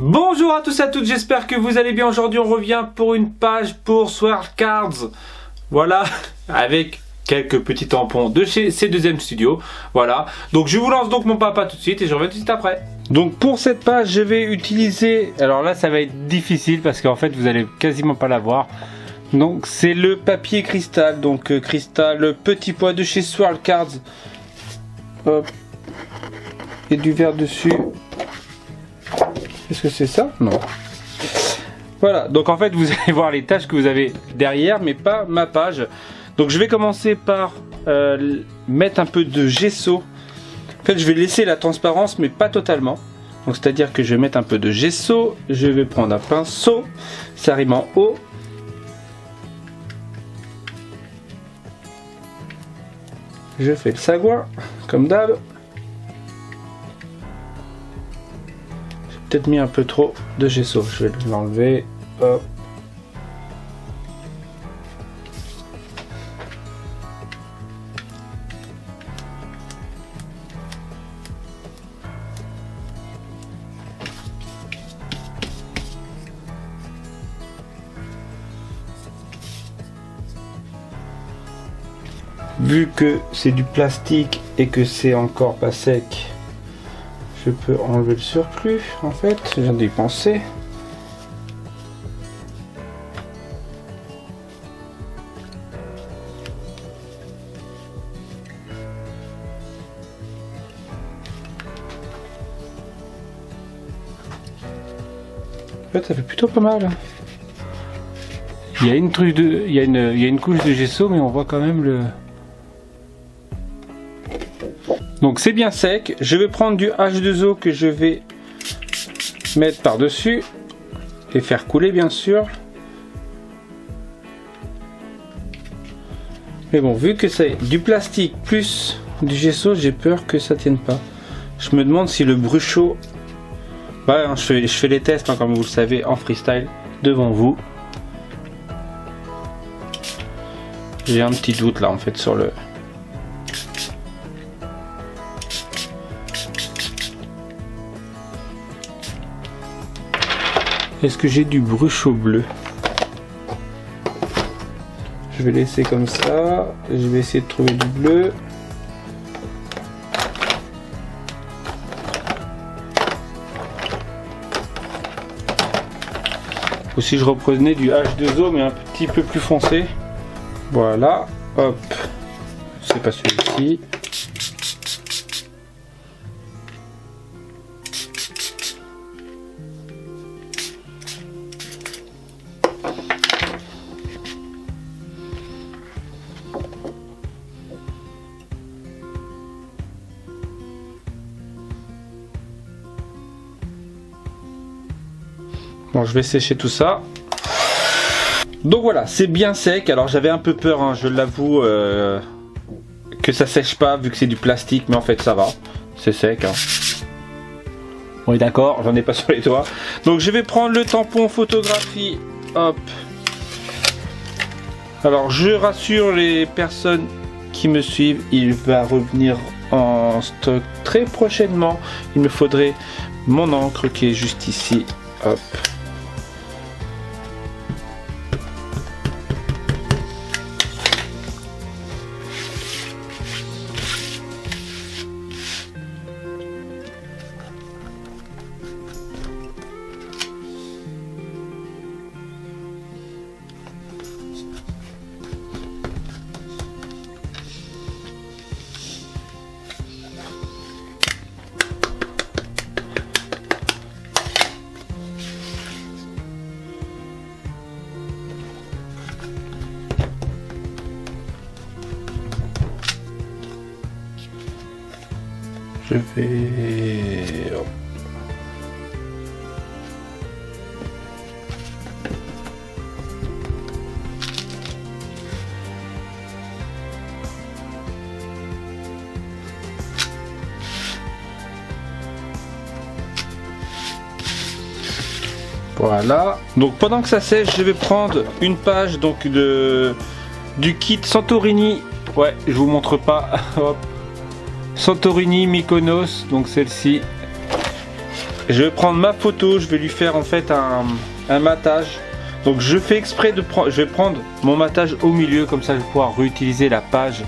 Bonjour à tous et à toutes, j'espère que vous allez bien. Aujourd'hui on revient pour une page pour Sword Cards. Voilà, avec quelques petits tampons de chez C2M Studio. Voilà, donc je vous lance donc mon papa tout de suite et je reviens tout de suite après. Donc pour cette page je vais utiliser, alors là ça va être difficile parce qu'en fait vous allez quasiment pas la voir. Donc c'est le papier cristal, donc cristal petit pois de chez Sword Cards. Hop. Et du verre dessus. Est-ce que c'est ça? Non. Voilà, donc en fait vous allez voir les tâches que vous avez derrière, mais pas ma page. Donc je vais commencer par mettre un peu de gesso. En fait je vais laisser la transparence, mais pas totalement. Donc c'est à dire que je vais mettre un peu de gesso. Je vais prendre un pinceau, ça rime en haut. Je fais le sagouin, comme d'hab. Peut-être mis un peu trop de gesso, je vais l'enlever. Hop. Vu que c'est du plastique et que c'est encore pas sec, je peux enlever le surplus. En fait, je viens d'y penser. En fait, ça fait plutôt pas mal. Il y a une couche de gesso, mais on voit quand même le. Donc c'est bien sec. Je vais prendre du H2O que je vais mettre par dessus et faire couler bien sûr. Mais bon, vu que c'est du plastique plus du gesso, j'ai peur que ça tienne pas. Je me demande si le bruchot. Ouais, hein, je fais les tests, hein, comme vous le savez, en freestyle devant vous. J'ai un petit doute là en fait sur le. Est-ce que j'ai du bruchot bleu? Je vais laisser comme ça. Je vais essayer de trouver du bleu. Aussi je reprenais du H2O mais un petit peu plus foncé. Voilà. Hop. C'est pas celui-ci. Bon, je vais sécher tout ça. Donc voilà, c'est bien sec. Alors j'avais un peu peur, hein, je l'avoue, que ça sèche pas vu que c'est du plastique, mais en fait ça va. C'est sec. Hein. On est d'accord, j'en ai pas sur les doigts. Donc je vais prendre le tampon photographie. Hop. Alors je rassure les personnes qui me suivent, il va revenir en stock très prochainement. Il me faudrait mon encre qui est juste ici. Hop. Je vais... Voilà. Donc pendant que ça sèche, je vais prendre une page donc du kit Santorini. Ouais, je vous montre pas. Hop. Santorini Mykonos, donc celle-ci. je vais prendre ma photo, je vais lui faire en fait un matage. Donc je fais exprès de prendre, je vais prendre mon matage au milieu, comme ça je vais pouvoir réutiliser la page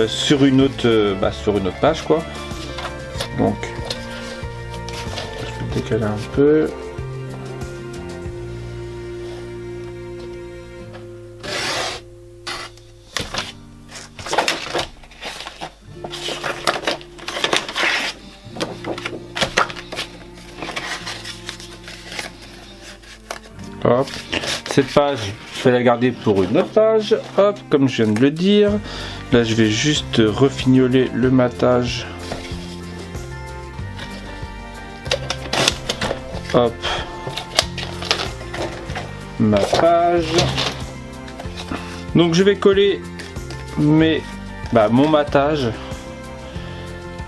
sur une autre page quoi. Donc je vais décaler un peu. Hop. Cette page, je vais la garder pour une autre page. Hop, comme je viens de le dire. Là, je vais juste refignoler le matage. Hop. Ma page. Donc, je vais coller mon matage.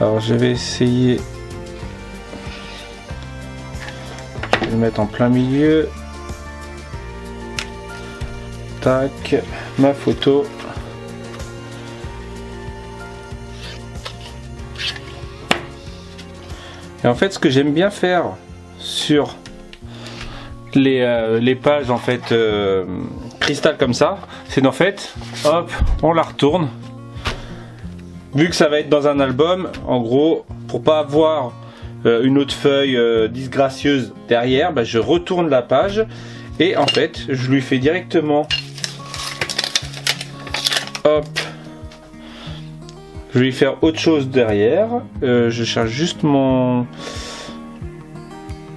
Alors, je vais essayer de le mettre en plein milieu. Tac, ma photo. Et en fait, ce que j'aime bien faire sur les pages en fait cristal comme ça, c'est d'en fait, hop, on la retourne. Vu que ça va être dans un album, en gros, pour pas avoir une autre feuille disgracieuse derrière, je retourne la page et en fait, je lui fais directement. Hop, je vais lui faire autre chose derrière. Je cherche juste mon.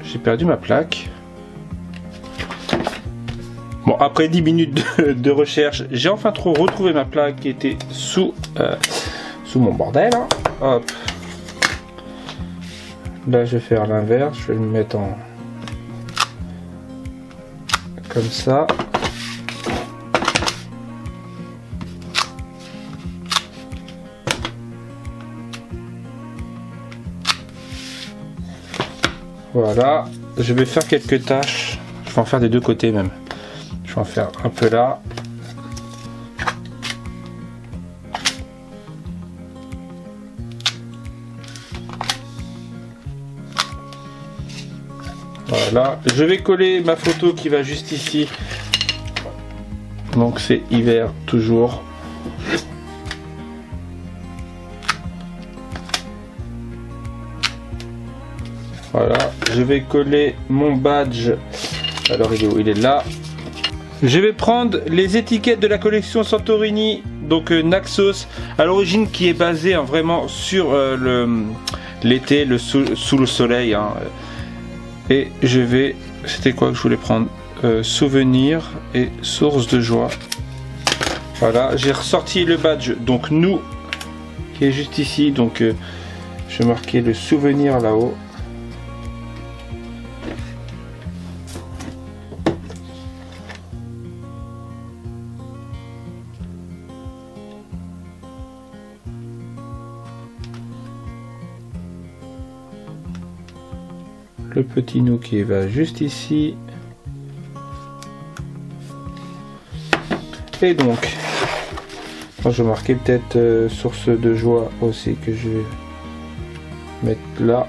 J'ai perdu ma plaque. Bon, après 10 minutes de recherche, j'ai enfin retrouvé ma plaque qui était sous mon bordel. Hein. Hop. Là, je vais faire l'inverse. Je vais le mettre en. Comme ça. Voilà, je vais faire quelques tâches. Je vais en faire des deux côtés même. Je vais en faire un peu là. Voilà, je vais coller ma photo qui va juste ici. Donc c'est hiver toujours. Voilà, je vais coller mon badge. Alors il est où? Il est là. Je vais prendre les étiquettes de la collection Santorini, donc Naxos, à l'origine qui est basée vraiment sur l'été, sous le soleil. Hein. Et je vais, c'était quoi que je voulais prendre? Souvenir et source de joie. Voilà, j'ai ressorti le badge, donc nous, qui est juste ici. Donc je vais marquer le souvenir là-haut. Le petit nous qui va juste ici. Et donc, je vais marquer peut-être source de joie aussi que je vais mettre là.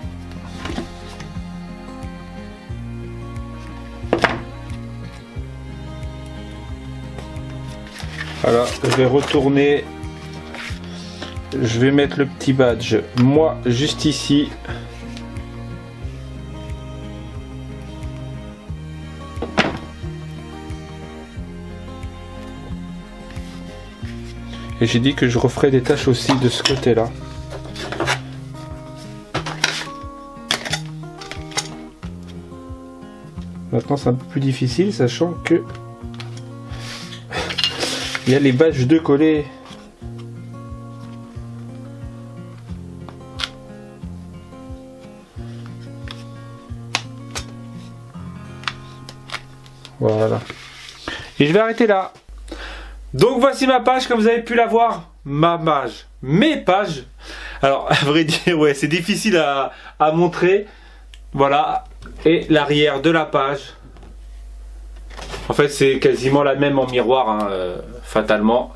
Voilà, je vais retourner. Je vais mettre le petit badge, moi, juste ici. Et j'ai dit que je referai des tâches aussi de ce côté-là. Maintenant c'est un peu plus difficile, sachant que il y a les badges de coller. Voilà. Et je vais arrêter là. Donc voici ma page, comme vous avez pu la voir, mes pages. Alors à vrai dire, ouais, c'est difficile à montrer. Voilà, et l'arrière de la page. En fait, c'est quasiment la même en miroir, hein, fatalement.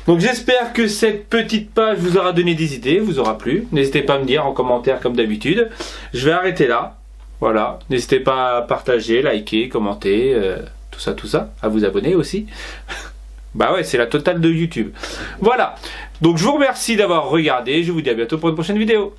Donc j'espère que cette petite page vous aura donné des idées, vous aura plu. N'hésitez pas à me dire en commentaire comme d'habitude. Je vais arrêter là. Voilà, n'hésitez pas à partager, liker, commenter, tout ça, à vous abonner aussi. Bah ouais, c'est la totale de YouTube. Voilà, donc je vous remercie d'avoir regardé, je vous dis à bientôt pour une prochaine vidéo.